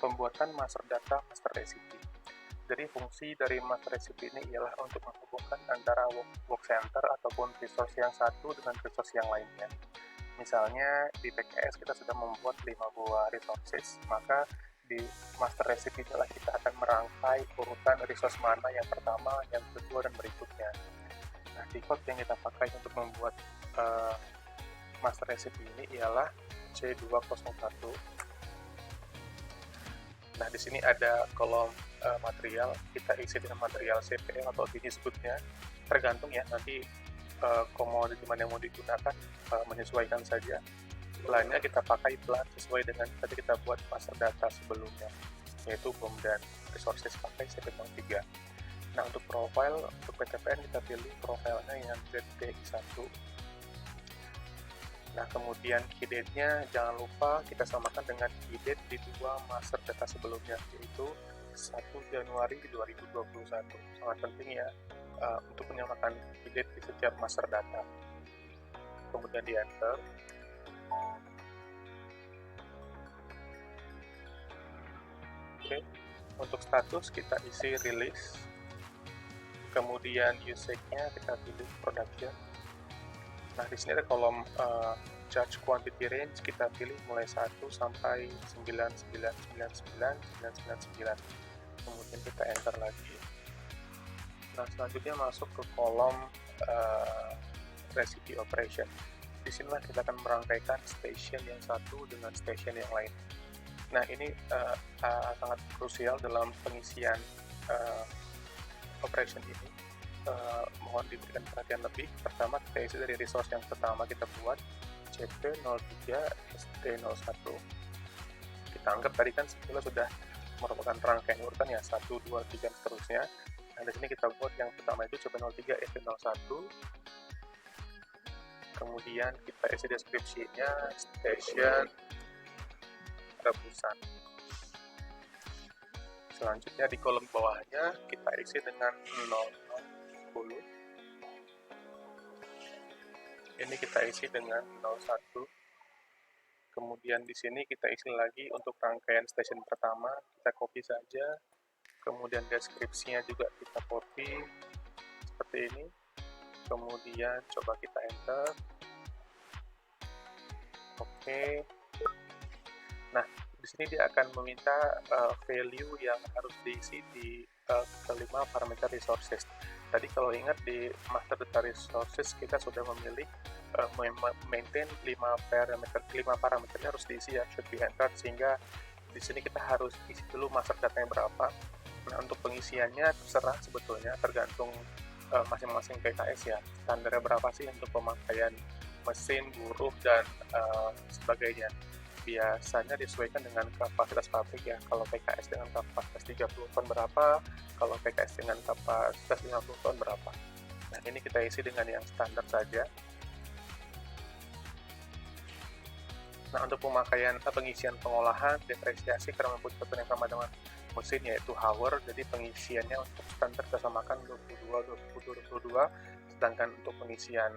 pembuatan master data master recipe. Jadi fungsi dari master recipe ini ialah untuk menghubungkan antara work center ataupun resource yang satu dengan resource yang lainnya. Misalnya di PKS kita sudah membuat 5 buah resources, maka di master recipe inilah kita akan merangkai urutan resource mana yang pertama, yang kedua, dan berikutnya. Nah, default yang kita pakai untuk membuat master recipe ini ialah C201. Nah, di sini ada kolom material, kita isi dengan material CPL atau disebutnya, tergantung ya, nanti komoditi mana yang mau digunakan, menyesuaikan saja. Lainnya kita pakai plat sesuai dengan tadi kita buat master data sebelumnya, yaitu BOM dan resources pakai CP03. Nah, untuk profile, untuk PTPN kita pilih profilnya yang ZPI1. Nah, kemudian key date-nya jangan lupa kita samakan dengan key date di dua master data sebelumnya, yaitu 1 Januari 2021. Sangat penting ya untuk menyamakan key date di setiap master data. Kemudian di enter. Oke, untuk status kita isi release. Kemudian usage-nya kita pilih production. Nah, di sini ada kolom charge quantity range, kita pilih mulai 1 sampai 99999999. Kemudian kita enter lagi. Nah, selanjutnya masuk ke kolom recipe operation. Di sinilah kita akan merangkaikan station yang satu dengan station yang lain. Nah, ini sangat krusial dalam pengisian operation ini. Mohon diberikan perhatian lebih. Pertama, kita isi dari resource yang pertama kita buat, CP03 ST01. Kita anggap tadi kan sebetulnya sudah merupakan rangkaian urutan ya, 1, 2, 3, dan seterusnya. Nah, di sini kita buat yang pertama itu CP03 ST01. Kemudian kita isi deskripsinya, station, rebusan. Selanjutnya di kolom bawahnya kita isi dengan 0010. Ini kita isi dengan 01. Kemudian di sini kita isi lagi untuk rangkaian station pertama, kita copy saja. Kemudian deskripsinya juga kita copy seperti ini. Kemudian coba kita enter. Oke. Nah, di sini dia akan meminta value yang harus diisi di kelima parameter resources. Tadi kalau ingat di master data resources kita sudah memilih maintain 5 parameternya harus diisi ya, should be entered, sehingga di sini kita harus isi dulu master datanya berapa. Nah, untuk pengisiannya terserah sebetulnya, tergantung masing-masing PKS ya, standarnya berapa sih untuk pemakaian mesin, buruh, dan sebagainya. Biasanya disesuaikan dengan kapasitas pabrik ya. Kalau PKS dengan kapasitas 30 ton berapa, kalau PKS dengan kapasitas 50 ton berapa. Nah, ini kita isi dengan yang standar saja. Nah, untuk pemakaian pengisian pengolahan, depresiasi karena membutuhkan yang sama dengan mesin yaitu hour, jadi pengisiannya untuk standar kita samakan 22, sedangkan untuk pengisian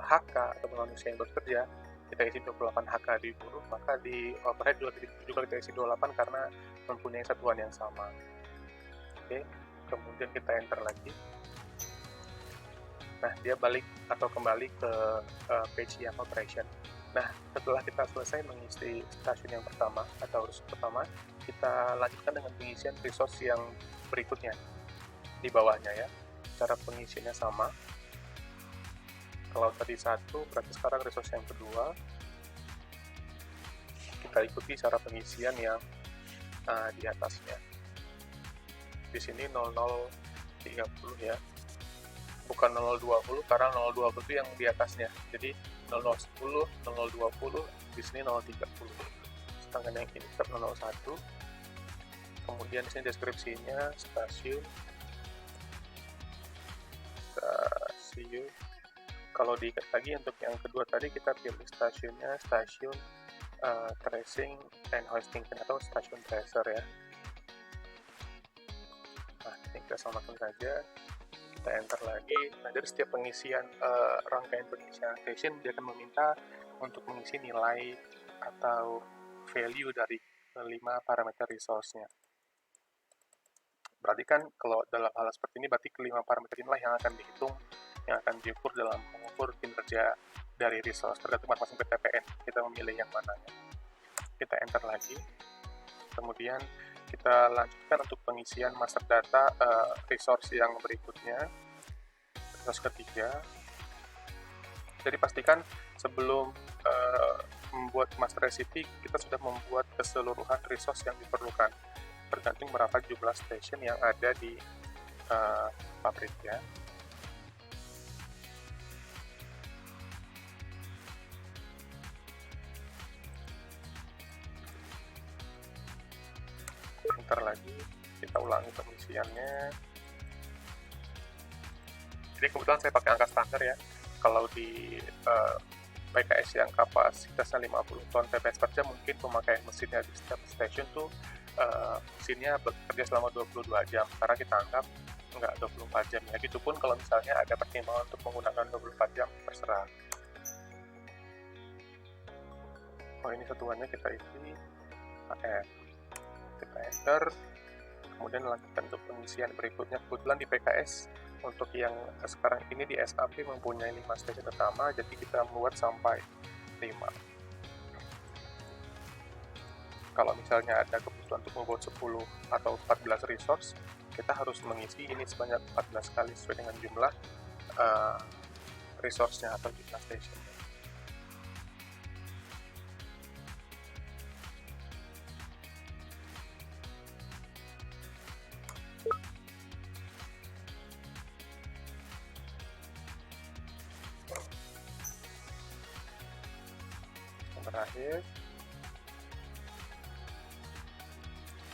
HK atau manusia yang bekerja kita isi 28 HK di buruh, maka di overhead juga kita isi 28 karena mempunyai satuan yang sama. Oke, kemudian kita enter lagi. Nah, dia balik atau kembali ke page yang operation. Nah, setelah kita selesai mengisi stasiun yang pertama atau resource pertama, kita lanjutkan dengan pengisian resource yang berikutnya di bawahnya ya. Cara pengisiannya sama. Kalau tadi 1, berarti sekarang resource yang kedua. Kita ikuti cara pengisian yang di atasnya. Di sini 0030 ya. Bukan 0020 karena 0020 itu yang di atasnya. Jadi 0010, 0020, di sini 030. Sedangkan yang ini tetap 001. Kemudian di sini deskripsinya stasiun. Kalau diikat lagi untuk yang kedua tadi kita pilih stasiunnya stasiun tracing and hosting atau stasiun tracer ya. Nah, ini kita samakan saja. Kita enter lagi. Nah, dari setiap pengisian rangkaian pengisian station dia akan meminta untuk mengisi nilai atau value dari kelima parameter resource-nya. Berarti kan kalau dalam hal seperti ini, berarti kelima parameter inilah yang akan dihitung, yang akan diukur dalam mengukur kinerja dari resource, tergantung masing-masing PTPN. Kita memilih yang mananya. Kita enter lagi. Kemudian kita lanjutkan untuk pengisian master data resource yang berikutnya, resource ketiga. Jadi pastikan sebelum membuat master recipe, kita sudah membuat keseluruhan resource yang diperlukan, tergantung berapa jumlah station yang ada di pabrik ya. Bentar lagi kita ulangi pengisiannya. Jadi kebetulan saya pakai angka standar ya. Kalau di PKS yang kapasitasnya 50 ton TPS per jam, mungkin pemakaian mesinnya di setiap stasiun tuh mesinnya bekerja selama 22 jam, karena kita anggap nggak 24 jam ya. Gitu pun kalau misalnya ada pertimbangan untuk menggunakan 24 jam, terserah. Oh, ini satuannya kita isi AF. Kita enter, kemudian lanjutkan untuk pengisian berikutnya. Kebetulan di PKS untuk yang sekarang ini di SAP mempunyai 5 stasiun utama, jadi kita membuat sampai 5. Kalau misalnya ada kebutuhan untuk membuat 10 atau 14 resource, kita harus mengisi ini sebanyak 14 kali sesuai dengan jumlah resource-nya atau jumlah station. Terakhir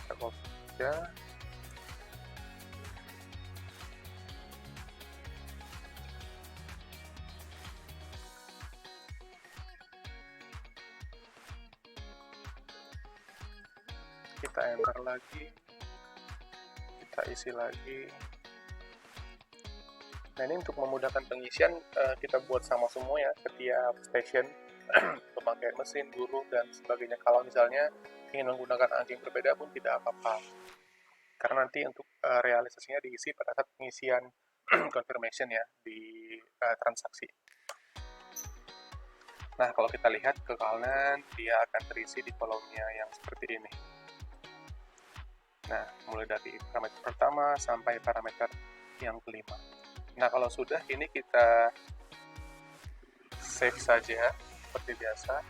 kita copy ya. Kita enter lagi, kita isi lagi. Nah, ini untuk memudahkan pengisian kita buat sama semua ya, setiap station, pemakaian mesin, guru, dan sebagainya. Kalau misalnya ingin menggunakan angka yang berbeda pun tidak apa-apa, karena nanti untuk realisasinya diisi pada saat pengisian confirmation ya di transaksi. Nah, kalau kita lihat ke kanan, dia akan terisi di kolomnya yang seperti ini. Nah, mulai dari parameter pertama sampai parameter yang kelima. Nah, kalau sudah, ini kita save saja seperti biasa.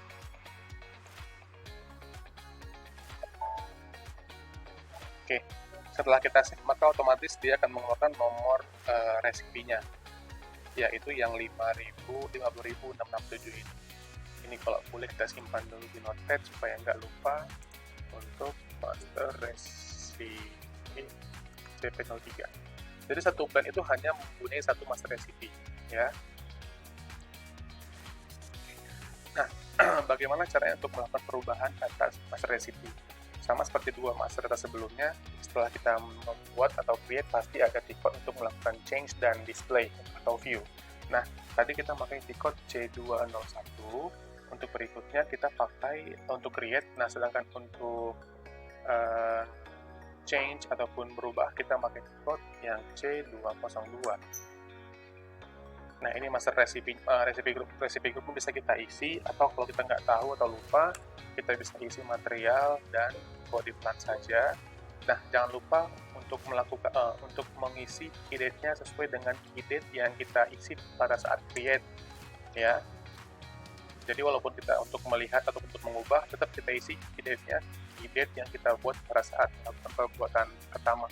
Oke, setelah kita save, maka otomatis dia akan mengeluarkan nomor resipinya, yaitu yang 50.667 ini. Ini kalau boleh kita simpan dulu di notepad supaya nggak lupa untuk master recipe CP03. Jadi satu plan itu hanya mempunyai satu master recipe ya. Nah, bagaimana caranya untuk melakukan perubahan data master recipe? Sama seperti dua master data sebelumnya, setelah kita membuat atau create, pasti ada default untuk melakukan change dan display atau view. Nah, tadi kita pakai default C201, untuk berikutnya kita pakai untuk create, nah sedangkan untuk change ataupun berubah, kita pakai default yang C202. Nah, ini master recipe group bisa kita isi, atau kalau kita nggak tahu atau lupa, kita bisa isi material dan body plan saja. Nah, jangan lupa untuk untuk mengisi key date-nya sesuai dengan key date yang kita isi pada saat create ya. Jadi walaupun kita untuk melihat atau untuk mengubah, tetap kita isi key date-nya, key date yang kita buat pada saat melakukan pembuatan pertama,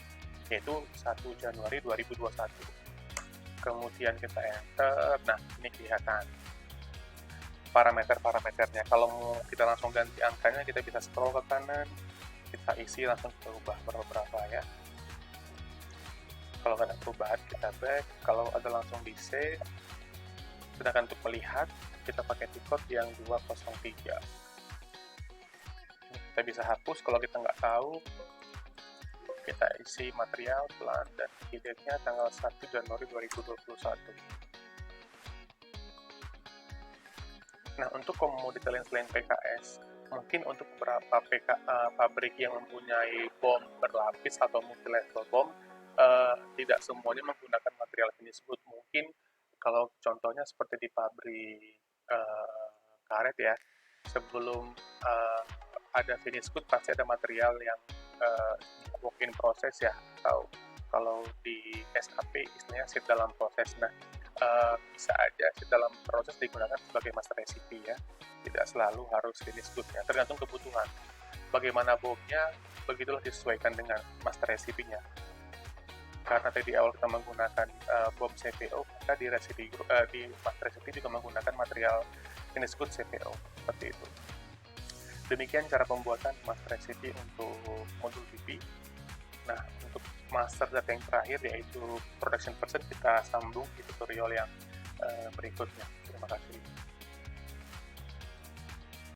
yaitu 1 Januari 2021. Kemudian kita enter. Nah, ini kelihatan parameter-parameternya. Kalau kita langsung ganti angkanya, kita bisa scroll ke kanan, kita isi langsung kita ubah berapa ya. Kalau ada perubahan, kita back. Kalau ada langsung di save. Sedangkan untuk melihat, kita pakai default yang 203. Kita bisa hapus kalau kita nggak tahu. Kita isi material, plan, dan key date-nya tanggal 1 Januari 2021. Nah, untuk komoditas lain selain PKS, Mungkin untuk beberapa pabrik yang mempunyai bom berlapis atau multi-level bom, tidak semuanya menggunakan material finish good. Mungkin kalau contohnya seperti di pabrik karet ya, sebelum ada finish good pasti ada material yang work in process ya, atau kalau di SAP istilahnya sit dalam proses. Nah, bisa aja sit dalam proses digunakan sebagai master recipe ya, tidak selalu harus finish good-nya, tergantung kebutuhan. Bagaimana bomnya, begitulah disesuaikan dengan master recipe-nya. Karena tadi awal kita menggunakan bom CPO, maka di master recipe juga menggunakan material finish good CPO, seperti itu. Demikian cara pembuatan master recipe untuk modul PP. Nah, untuk master data yang terakhir yaitu production person kita sambung di tutorial yang berikutnya. Terima kasih.